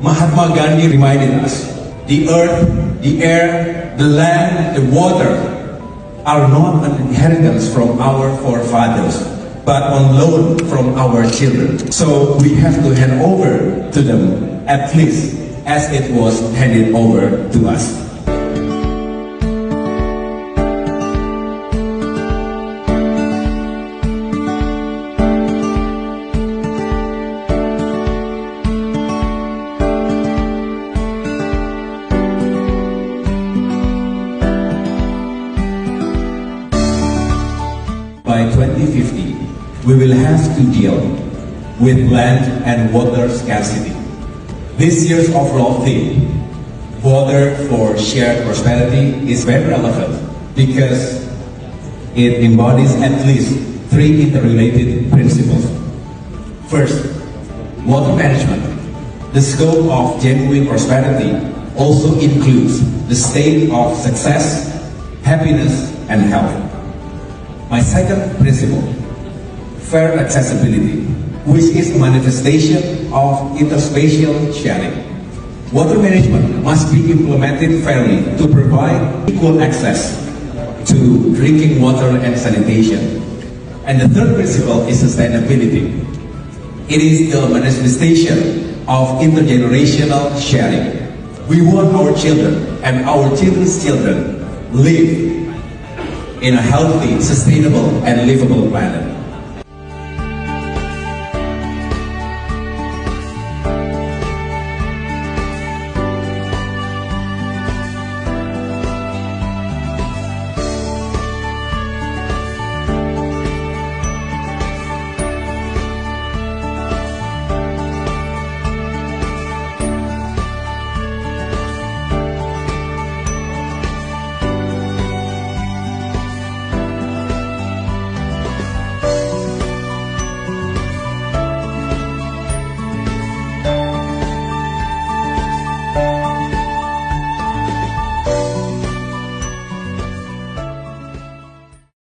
Mahatma Gandhi reminded us, the earth, the air, the land, the water are not an inheritance from our forefathers, but on loan from our children. So we have to hand over to them at least as it was handed over to us. By 2050, we will have to deal with land and water scarcity. This year's overall theme, Water for Shared Prosperity, is very relevant because it embodies at least three interrelated principles. First, water management. The scope of genuine prosperity also includes the state of success, happiness, and health. My second principle, fair accessibility, which is a manifestation of interspatial sharing. Water management must be implemented fairly to provide equal access to drinking water and sanitation. And the third principle is sustainability. It is the manifestation of intergenerational sharing. We want our children and our children's children live in a healthy, sustainable, and livable planet.